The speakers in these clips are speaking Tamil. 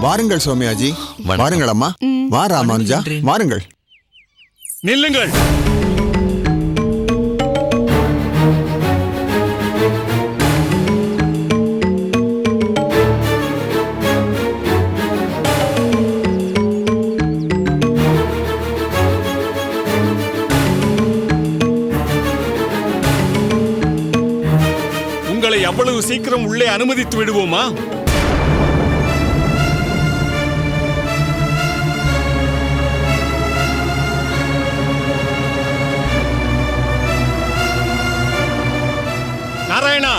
வாருங்கள் சௌமியாஜி. வாருங்கள் அம்மா. வா ராமானுஜா, வாருங்கள். நில்லுங்கள். உங்களை அவ்வளவு சீக்கிரம் உள்ளே அனுமதித்து விடுவோமா? நாராயணா,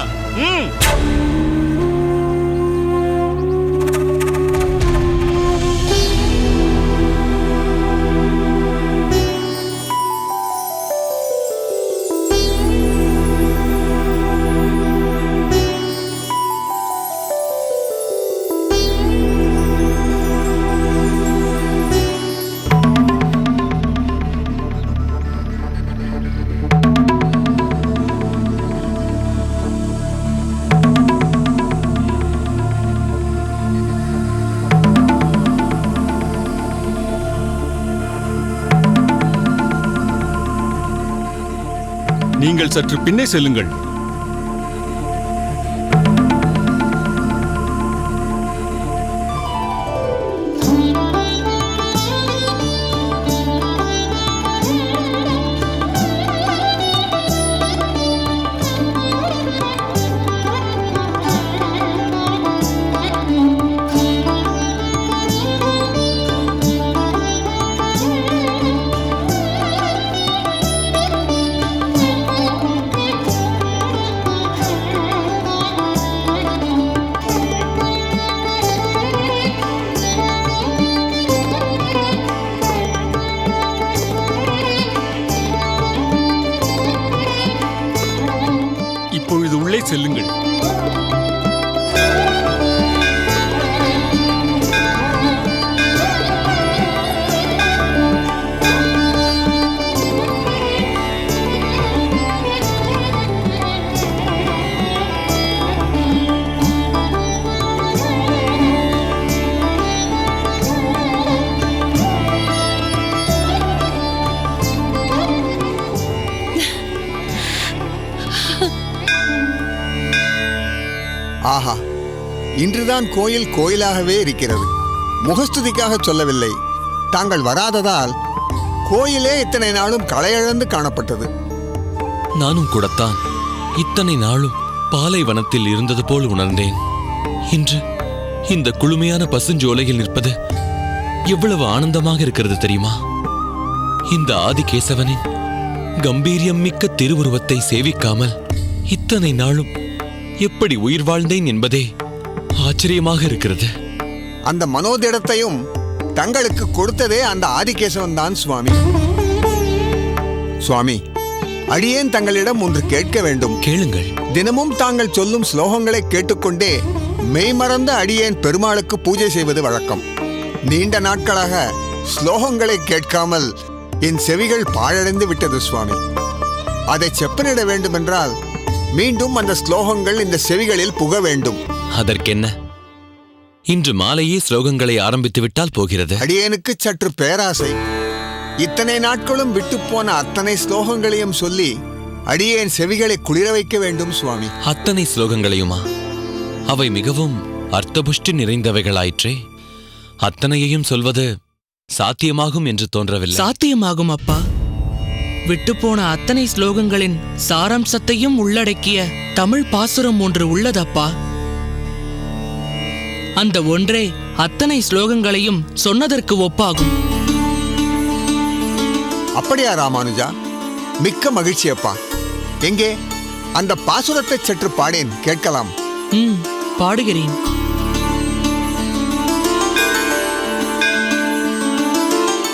நீங்கள் சற்று பின்னே செல்லுங்கள். இப்பொழுது உள்ளே செல்லுங்கள். ஆஹா, இன்றுதான் கோயில் கோயிலாகவே இருக்கிறது. முகஸ்துதிக்காக சொல்லவில்லை. தாங்கள் வராததால் கோயிலே இத்தனை நாளும் களையழந்து காணப்பட்டது. நானும் கூடத்தான் இத்தனை நாளும் பாலைவனத்தில் இருந்தது போல் உணர்ந்தேன். இன்று இந்த குளுமையான பசுஞ்சோலையில் நிற்பது எவ்வளவு ஆனந்தமாக இருக்கிறது தெரியுமா? இந்த ஆதிகேசவனின் கம்பீரியம் மிக்க திருவுருவத்தை சேவிக்காமல் இத்தனை நாளும் எப்படி உயிர் வாழ்ந்தேன் என்பதே ஆச்சரியமாக இருக்கிறது. அந்த மனோதிடத்தையும் தங்களுக்கு கொடுத்ததே அந்த ஆதிகேசவன் தான் சுவாமி. சுவாமி, அடியேன் தங்களிடம் ஒன்று கேட்க வேண்டும். கேளுங்கள். தினமும் தாங்கள் சொல்லும் ஸ்லோகங்களை கேட்டுக்கொண்டே மெய்மறந்த அடியேன் பெருமாளுக்கு பூஜை செய்வது வழக்கம். நீண்ட நாட்களாக ஸ்லோகங்களை கேட்காமல் என் செவிகள் பாழடைந்து விட்டது சுவாமி. அதை செப்பனிட வேண்டுமென்றால் மீண்டும் அந்த ஸ்லோகங்கள் இந்த செவிகளில் புக வேண்டும். அதற்கென்ன, இன்று மாலையே ஸ்லோகங்களை ஆரம்பித்து விட்டால் போகிறது. அடியேனுக்கு சற்று பேராசை. இத்தனை நாட்களும் விட்டு போன அத்தனை ஸ்லோகங்களையும் சொல்லி அடியேன் செவிகளை குளிர வைக்க வேண்டும் சுவாமி. அத்தனை ஸ்லோகங்களையுமா? அவை மிகவும் அர்த்தபுஷ்டி நிறைந்தவைகளாயிற்றே. அத்தனையையும் சொல்வது சாத்தியமாகும் என்று தோன்றவில்லை. சாத்தியமாகும் அப்பா. விட்டுப்போன அத்தனை ஸ்லோகங்களின் சாராம்சத்தையும் உள்ளடக்கிய தமிழ் பாசுரம் ஒன்று உள்ளதப்பா. அந்த ஒன்றே அத்தனை ஸ்லோகங்களையும் சொன்னதற்கு ஒப்பாகும். அப்படியா ராமானுஜா? மிக்க மகிழ்ச்சி அப்பா. எங்கே அந்த பாசுரத்தை சற்று பாடேன், கேட்கலாம். பாடுகிறேன்.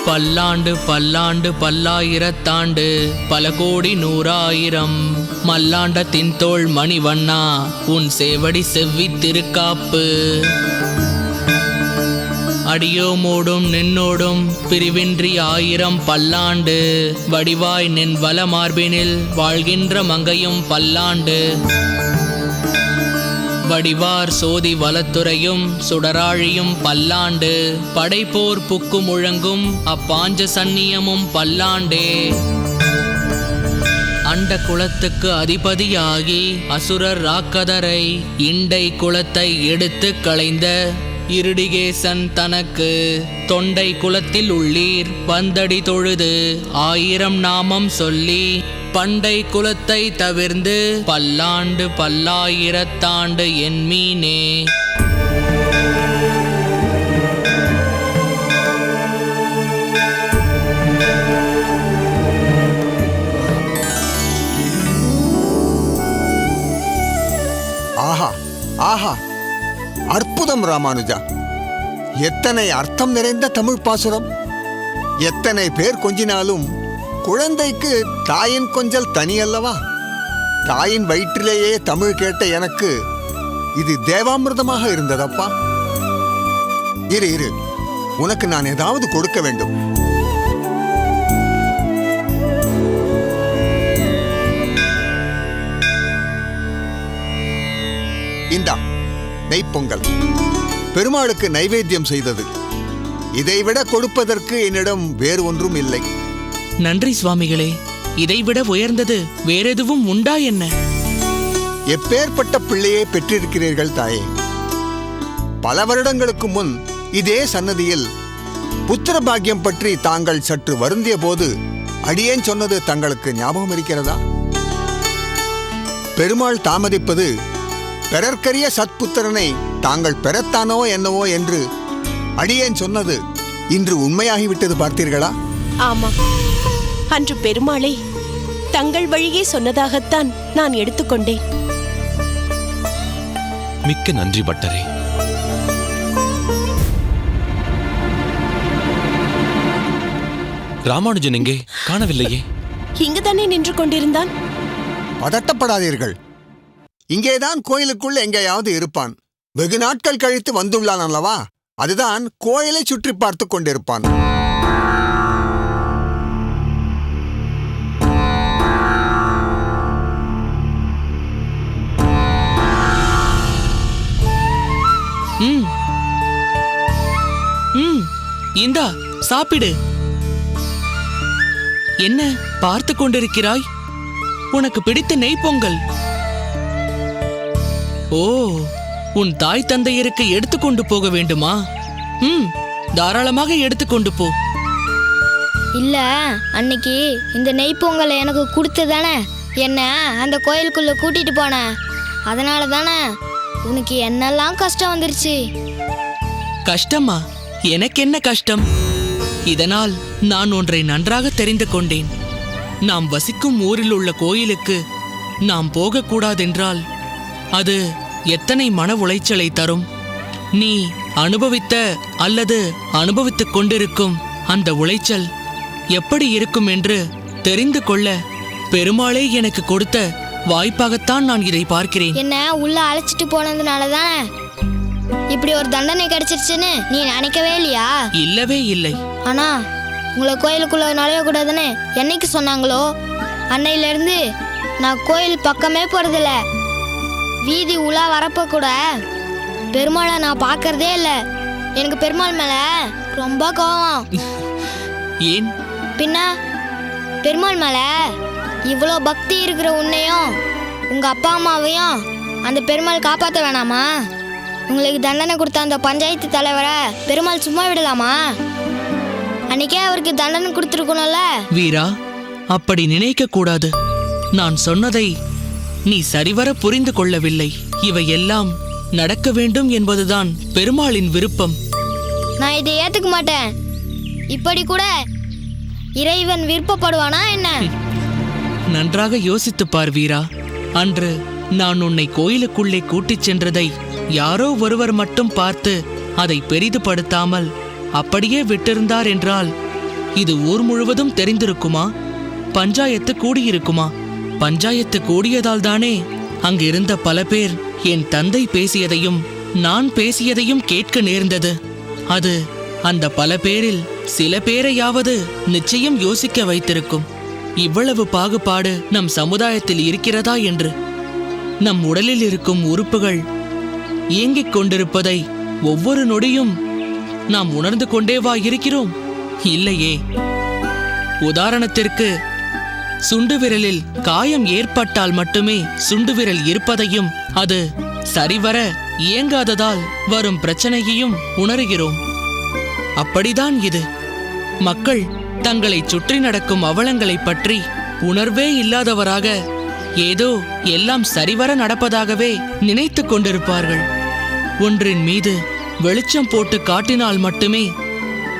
பல்லாண்டு பல்லாண்டு பல்லாயிரத்தாண்டு பல கோடி நூறாயிரம் மல்லாண்ட தின்தோள் மணிவண்ணா உன் சேவடி செவ்வி திருக்காப்பு அடியோமோடும் நின்னோடும் பிரிவின்றி 1000 பல்லாண்டு வடிவாய் நின் வல மார்பினில் வாழ்கின்ற மங்கையும் பல்லாண்டு வடிவார் சோதி வலத்துறையும் சுடராழியும் பல்லாண்டு படைப்போர் புக்கு முழங்கும் அப்பாஞ்ச சந்நியமும் பல்லாண்டே. அண்ட குலத்துக்கு அதிபதியாகி அசுரர் ராக்கதரை இண்டை குலத்தை எடுத்து களைந்த இருடிகேசன் தனக்கு தொண்டை குலத்தில் உள்ளீர் வந்தடி தொழுது 1000 நாமம் சொல்லி பண்டை குலத்தை தவிர்ந்து பல்லாண்டு பல்லாயிரத்தாண்டு என் மீனே. ஆஹா ஆஹா, அற்புதம் ராமானுஜா! எத்தனை அர்த்தம் நிறைந்த தமிழ் பாசுரம்! எத்தனை பேர் கொஞ்சினாலும் குழந்தைக்கு தாயின் கொஞ்சல் தனி அல்லவா? தாயின் வயிற்றிலேயே தமிழ் கேட்ட எனக்கு இது தேவாமிர்தமாக இருந்ததப்பா. இரு, உனக்கு நான் ஏதாவது கொடுக்க வேண்டும். இந்தா நெய்ப்பொங்கல், பெருமாளுக்கு நைவேத்தியம் செய்தது. இதைவிட கொடுப்பதற்கு என்னிடம் வேறு ஒன்றும் இல்லை. நன்றி சுவாமிகளே. இதைவிட உயர்ந்தது வேறெதுவும் உண்டா என்ன? எப்பேற்பட்ட பிள்ளையை பெற்றிருக்கிறீர்கள் தாயே! பல வருடங்களுக்கு முன் இதே சன்னதியில் புத்திர பாக்கியம் பற்றி தாங்கள் சற்று வருந்திய போது அடியேன் சொன்னது தங்களுக்கு ஞாபகம் இருக்கிறதா? பெருமாள் தாமதிப்பது பெறற்கரிய சத்புத்திரனை தாங்கள் பெறத்தானோ என்னவோ என்று அடியேன் சொன்னது இன்று உண்மையாகிவிட்டது, பார்த்தீர்களா? ஆமாம், அன்று பெருமாளை தங்கள் வழியே சொன்னதாகத்தான் நான் எடுத்துக்கொண்டேன். மிக்க நன்றி பட்டரே. ராமானுஜன் எங்கே? காணவில்லையே. இங்குதானே நின்று கொண்டிருந்தான். பதட்டப்படாதீர்கள். இங்கேதான் கோயிலுக்குள் எங்கேயாவது இருப்பான். வெகு நாட்கள் கழித்து வந்துள்ளான் அல்லவா? அதுதான் கோயிலை சுற்றி பார்த்து கொண்டிருப்பான். இந்தா சாப்பிடு. என்ன பார்த்து கொண்டிருக்கிறாய்? உனக்கு பிடித்த நெய் பொங்கல். ஓ, உன் தாய் தந்தையருக்கு எடுத்துக்கொண்டு போக வேண்டுமா? தாராளமாக எடுத்துக்கொண்டு போ. இல்ல, அன்னைக்கு இந்த நெய் பொங்கலை எனக்கு கொடுத்ததானே என்ன அந்த கோயிலுக்குள்ள கூட்டிட்டு போன. அதனால தானே உனக்கு என்னெல்லாம் கஷ்டம் வந்துருச்சு. கஷ்டமா? எனக்கு என்ன கஷ்டம்? இதனால் நான் ஒன்றை நன்றாக தெரிந்து கொண்டேன். நாம் வசிக்கும் ஊரில் உள்ள கோயிலுக்கு நாம் போகக்கூடாதென்றால் அது எத்தனை மன உளைச்சலை தரும். நீ அனுபவித்த அல்லது அனுபவித்துக் கொண்டிருக்கும் அந்த உளைச்சல் எப்படி இருக்கும் என்று தெரிந்து கொள்ள பெருமாளே எனக்கு கொடுத்த வாய்ப்பாகத்தான் நான் இதை பார்க்கிறேன். என்ன உள்ள அழைச்சிட்டு போனதுனால தானே இப்படி ஒரு தண்டனை கிடைச்சிருச்சுன்னு நீ நினைக்கவே இல்லையா? இல்லவே இல்லை. ஆனா உங்களை கோயிலுக்குள்ள நுழையக்கூடாதுன்னு என்னைக்கு சொன்னாங்களோ அன்னையில இருந்து நான் கோயில் பக்கமே போறதில்ல. வீதி உலா வரப்ப கூட பெருமாளை நான் பார்க்கறதே இல்லை. எனக்கு பெருமாள் மேல ரொம்ப கோவம். ஏன்? பின்ன பெருமாள் மேல இவ்வளோ பக்தி இருக்கிற உன்னையும் உங்க அப்பா அம்மாவையும் அந்த பெருமாள் காப்பாற்ற வேணாமா? உங்களுக்கு தண்டனை கொடுத்த அந்த பஞ்சாயத்து தலைவரை பெருமாள் சும்மா விடலாமா? அன்னைக்கே அவருக்கு தண்டனை கொடுத்துருக்கணும்ல. வீரா, அப்படி நினைக்க கூடாது. நான் சொன்னதை நீ சரிவர புரிந்து கொள்ளவில்லை. இவையெல்லாம் நடக்க வேண்டும் என்பதுதான் பெருமாளின் விருப்பம். நான் இதை ஏத்துக்க மாட்டேன். இப்படி கூட இறைவன் விருப்பப்படுவானா என்ன? நன்றாக யோசித்துப் பார் வீரா. அன்று நான் உன்னை கோயிலுக்குள்ளே கூட்டிச் சென்றதை யாரோ ஒருவர் மட்டும் பார்த்து அதை பெரிதுபடுத்தாமல் அப்படியே விட்டிருந்தார் என்றால் இது ஊர் முழுவதும் தெரிந்திருக்குமா? பஞ்சாயத்து கூடியிருக்குமா? பஞ்சாயத்து கூடியதால் தானே அங்கிருந்த பல பேர் என் தந்தை பேசியதையும் நான் பேசியதையும் கேட்க நேர்ந்தது. அது அந்த பல பேரில் சில பேரையாவது நிச்சயம் யோசிக்க வைத்திருக்கும். இவ்வளவு பாகுபாடு நம் சமுதாயத்தில் இருக்கிறதா என்று. நம் உடலில் இருக்கும் உறுப்புகள் இயங்கிக் கொண்டிருப்பதை ஒவ்வொரு நொடியும் நாம் உணர்ந்து கொண்டேவா இருக்கிறோம்? இல்லையே. உதாரணத்திற்கு, சுண்டுவிரலில் காயம் ஏற்பட்டால் மட்டுமே சுண்டுவிரல் இருப்பதையும் அது சரிவர இயங்காததால் வரும் பிரச்சனையையும் உணர்கிறோம். அப்படிதான் இது. மக்கள் தங்களை சுற்றி நடக்கும் அவலங்களைப் பற்றி உணர்வே இல்லாதவராக ஏதோ எல்லாம் சரிவர நடப்பதாகவே நினைத்து கொண்டிருப்பார்கள். ஒன்றின் மீது வெளிச்சம் போட்டு காட்டினால் மட்டுமே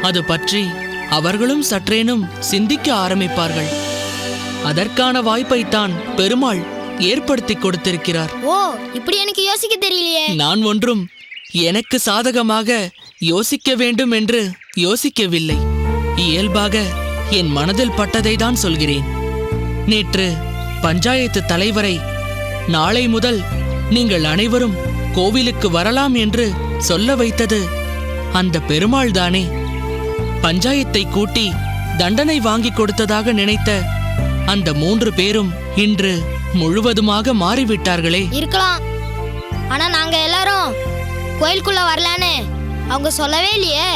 அது பற்றி அவர்களும் சற்றேனும் சிந்திக்க ஆரம்பிப்பார்கள். அதற்கான வாய்ப்பைத்தான் பெருமாள் ஏற்படுத்தி கொடுத்திருக்கிறார். ஓ, இப்படி எனக்கு யோசிக்க தெரியலையே. நான் ஒன்றும் எனக்கு சாதகமாக யோசிக்க வேண்டும் என்று யோசிக்கவில்லை. இயல்பாக என் மனதில் பட்டதை தான் சொல்கிறேன். நேற்று பஞ்சாயத்து தலைவரை நாளை முதல் நீங்கள் அனைவரும் கோவிலுக்கு வரலாம் என்று சொல்ல வைத்தது அந்த பெருமாள் தானே. பஞ்சாயத்தை கூட்டி தண்டனை வாங்கி கொடுத்ததாக நினைத்த அந்த 3 பேரும் இன்று முழுவதுமாக மாறிவிட்டார்களே. இருக்கலாம். ஆனா நாங்க எல்லாரும் கோயிலுக்குள்ள வரலான்னு அவங்க சொல்லவே இல்லையே.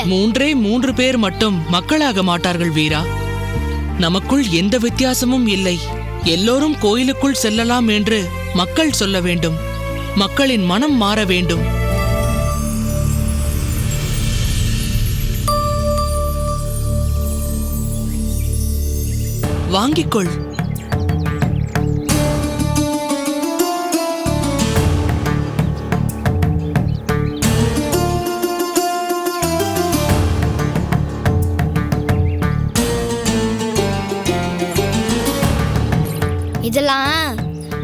3 பேர் மட்டும் மக்களாக மாட்டார்கள் வீரா. நமக்குள் எந்த வித்தியாசமும் இல்லை. எல்லோரும் கோயிலுக்குள் செல்லலாம் என்று மக்கள் சொல்ல வேண்டும். மக்களின் மனம் மாற வேண்டும். வாங்கிக்கொள். இதெல்லாம்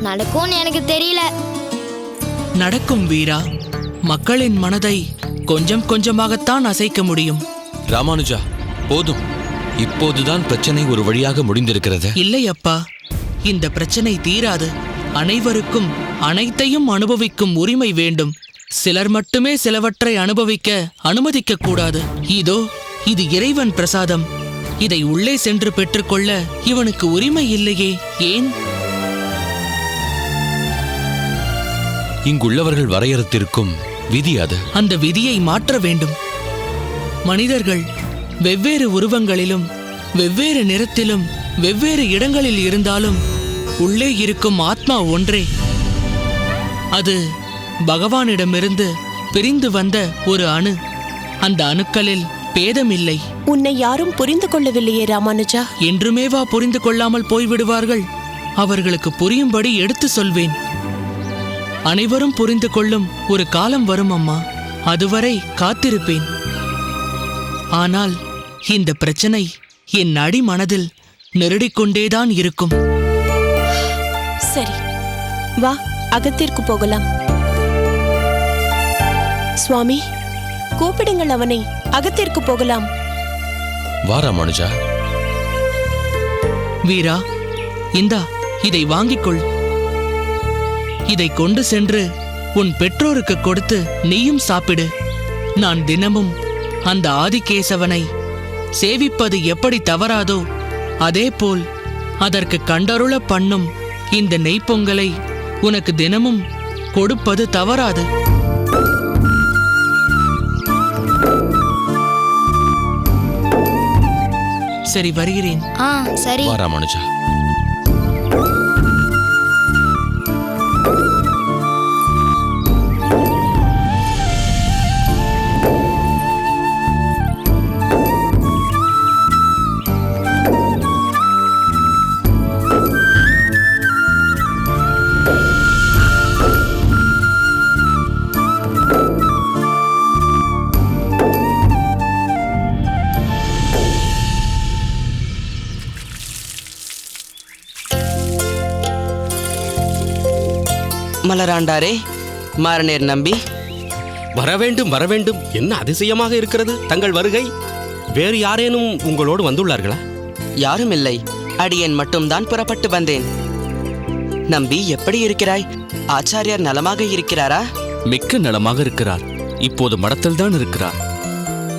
நடக்கும்னு எனக்கு தெரியல. நடக்கும் வீரா. மக்களின் மனதை கொஞ்சம் கொஞ்சமாகத்தான் அசைக்க முடியும். ராமானுஜா, போதும். இப்போதுதான் பிரச்சனை ஒரு வழியாக முடிந்திருக்கிறது. இல்லை அப்பா, இந்த பிரச்சனை தீராது. அனைவருக்கும் அனைத்தையும் அனுபவிக்கும் உரிமை வேண்டும். சிலர் மட்டுமே சிலவற்றை அனுபவிக்க அனுமதிக்க கூடாது. இதோ இது இறைவன் பிரசாதம். இதை உள்ளே சென்று பெற்றுக்கொள்ள இவனுக்கு உரிமை இல்லையே? ஏன்? இங்குள்ளவர்கள் வரையறுத்திருக்கும் விதி அது. அந்த விதியை மாற்ற வேண்டும். மனிதர்கள் வெவ்வேறு உருவங்களிலும் வெவ்வேறு நிறத்திலும் வெவ்வேறு இடங்களில் இருந்தாலும் உள்ளே இருக்கும் ஆத்மா ஒன்றே. அது பகவானிடமிருந்து பிரிந்து வந்த ஒரு அணு. அந்த அணுக்களில் பேதமில்லை. உன்னை யாரும் புரிந்து கொள்ளவில்லையே ராமானுஜா. என்றுமேவா புரிந்து கொள்ளாமல் போய்விடுவார்கள்? அவர்களுக்கு புரியும்படி எடுத்து சொல்வேன். அனைவரும் புரிந்து கொள்ளும் ஒரு காலம் வரும் அம்மா. அதுவரை காத்திருப்பேன். ஆனால் இந்த பிரச்சனை என் அடிமனதில் நெருடிக்கொண்டேதான் இருக்கும். சரி, வா, அகத்திற்கு போகலாம். சுவாமி, கூப்பிடுங்கள் அவனை. அகத்திற்கு போகலாம். வா ராமானுஜா. வீரா, இந்தா, இதை வாங்கிக்கொள். இதை கொண்டு சென்று உன் பெற்றோருக்கு கொடுத்து நீயும் சாப்பிடு. நான் தினமும் அந்த ஆதிகேசவனை சேவிப்பது எப்படி தவறாதோ அதேபோல் அதற்கு கண்டருள பண்ணும் இந்த நெய்ப்பொங்கலை உனக்கு தினமும் கொடுப்பது தவறாது. சரி, வருகிறேன். சரி. வா ராமானுஜா. மலராண்டாரே, மாரநேர் நம்பி. வரவேண்டும் வரவேண்டும். என்ன அதிசயமாக இருக்கிறது தங்கள் வருகை. வேறு யாரேனும் உங்களோடு வந்துள்ளார்களா? யாரும் இல்லை, அடியேன் மட்டும்தான் புறப்பட்டு வந்தேன். நம்பி, எப்படி இருக்கிறாய்? ஆச்சாரியார் நலமாக இருக்கிறாரா? மிக்க நலமாக இருக்கிறார். இப்போது மடத்தில் தான் இருக்கிறார்.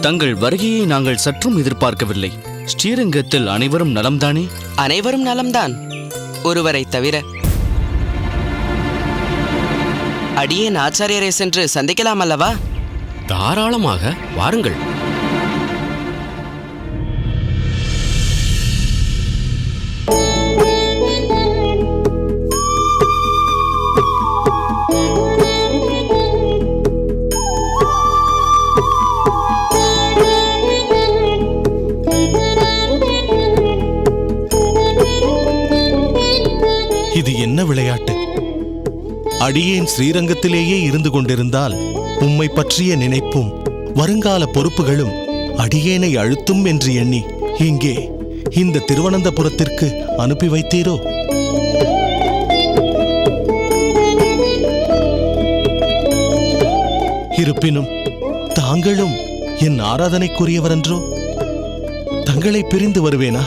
தங்கள் வருகையை நாங்கள் சற்றும் எதிர்பார்க்கவில்லை. ஸ்ரீரங்கத்தில் அனைவரும் நலம்தானே? அனைவரும் நலம்தான், ஒருவரை தவிர. அடியேன் ஆச்சாரியரை சென்று சந்திக்கலாம் அல்லவா? தாராளமாக வாருங்கள். இது என்ன விளையாட்டு? அடியேன் ஸ்ரீரங்கத்திலேயே இருந்து கொண்டிருந்தால் உம்மை பற்றிய நினைப்பும் வருங்கால பொறுப்புகளும் அடியேனை அழுத்தும் என்று எண்ணி இங்கே இந்த திருவனந்தபுரத்திற்கு அனுப்பி வைத்தீரோ? இருப்பினும் தாங்களும் என் ஆராதனைக்குரியவரன்றோ? தங்களை பிரிந்து வருவேனா?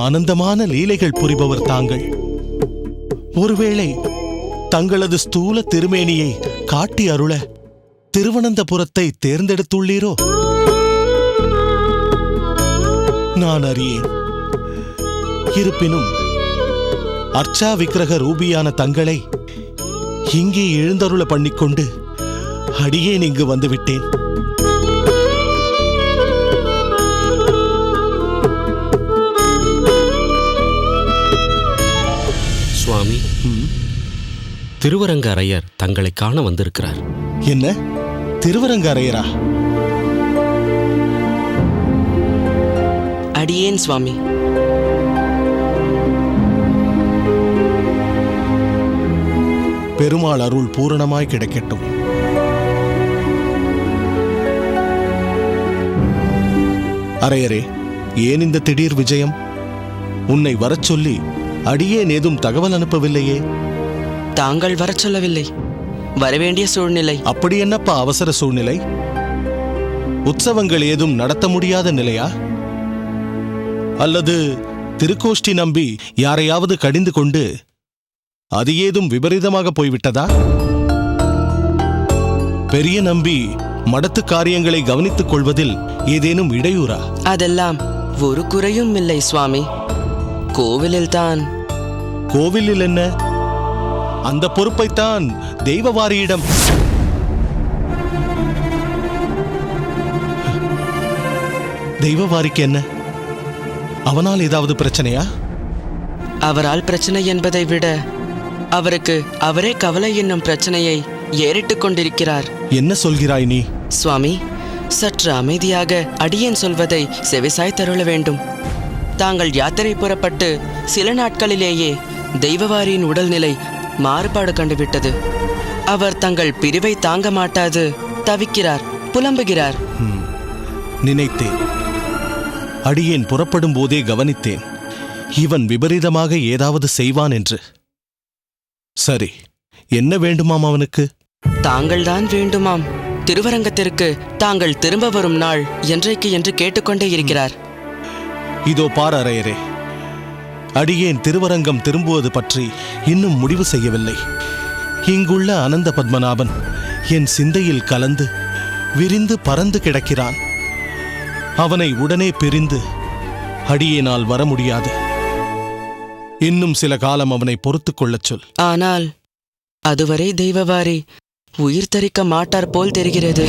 ஆனந்தமான லீலைகள் புரிபவர் தாங்கள். ஒருவேளை தங்களது ஸ்தூல திருமேனியை காட்டி அருள திருவனந்தபுரத்தை தேர்ந்தெடுத்துள்ளீரோ? நான் அறியேன். இருப்பினும் அர்ச்சா விக்கிரக ரூபியான தங்களை இங்கே எழுந்தருள பண்ணிக்கொண்டு அடியேன் இங்கு வந்துவிட்டேன். சுவாமி, திருவரங்க அரையர் தங்களை காண வந்திருக்கிறார். என்ன? திருவரங்க அரையரா? அடியேன் சுவாமி. பெருமாள் அருள் பூரணமாய் கிடைக்கட்டும். அரையரே, ஏன் இந்த திடீர் விஜயம்? உன்னை வரச் சொல்லி அடியேன் ஏதும் தகவல் அனுப்பவில்லையே? தாங்கள் வரச் சொல்லவில்லை, வரவேண்டிய சூழ்நிலை. அப்படி என்னப்பா அவசர சூழ்நிலை? உற்சவங்கள் ஏதும் நடத்த முடியாத நிலையா? அல்லது திருக்கோஷ்டி நம்பி யாரையாவது கடிந்து கொண்டு அது ஏதும் விபரீதமாக போய்விட்டதா? பெரிய நம்பி மடத்து காரியங்களை கவனித்துக் கொள்வதில் ஏதேனும் இடையூறா? அதெல்லாம் ஒரு குறையும் இல்லை சுவாமி. கோவிலில்தான். கோவிலில் என்ன? அந்த பொறுப்பைத்தான் தெய்வவாரியிடம். தெய்வவாரிக்கு என்ன? அவனால் ஏதாவது பிரச்சனையா? அவரால் பிரச்சனை என்பதை விட அவருக்கு அவரே கவலை என்னும் பிரச்சனையை ஏறிட்டுக் கொண்டிருக்கிறார். என்ன சொல்கிறாய் நீ? சுவாமி, சற்று அமைதியாக அடியேன் சொல்வதை செவிசாய் தருள வேண்டும். தாங்கள் யாத்திரை புறப்பட்டு சில நாட்களிலேயே தெய்வவாரியின் உடல்நிலை மாறுபாடு கண்டுவிட்டது. அவர் தங்கள் பிரிவை தாங்க மாட்டாது தவிக்கிறார், புலம்புகிறார். நினைத்தேன். அடியேன் புறப்படும் போதே கவனித்தேன், இவன் விபரீதமாக ஏதாவது செய்வான் என்று. சரி, என்ன வேண்டுமாம் அவனுக்கு? தாங்கள்தான் வேண்டுமாம். திருவரங்கத்திற்கு தாங்கள் திரும்ப வரும் நாள் என்றைக்கு என்று கேட்டுக்கொண்டே இருக்கிறார். இதோ பார் அரையரே, அடியேன் திருவரங்கம் திரும்புவது பற்றி இன்னும் முடிவு செய்யவில்லை. இங்குள்ள அனந்த பத்மநாபன் என் சிந்தையில் கலந்து விரிந்து பறந்து கிடக்கிறான். அவனை உடனே பிரிந்து அடியேனால் வர முடியாது. இன்னும் சில காலம் அவனை பொறுத்துக் கொள்ளச் சொல். ஆனால் அதுவரை தெய்வவாரி உயிர் தரிக்க மாட்டார் போல் தெரிகிறது.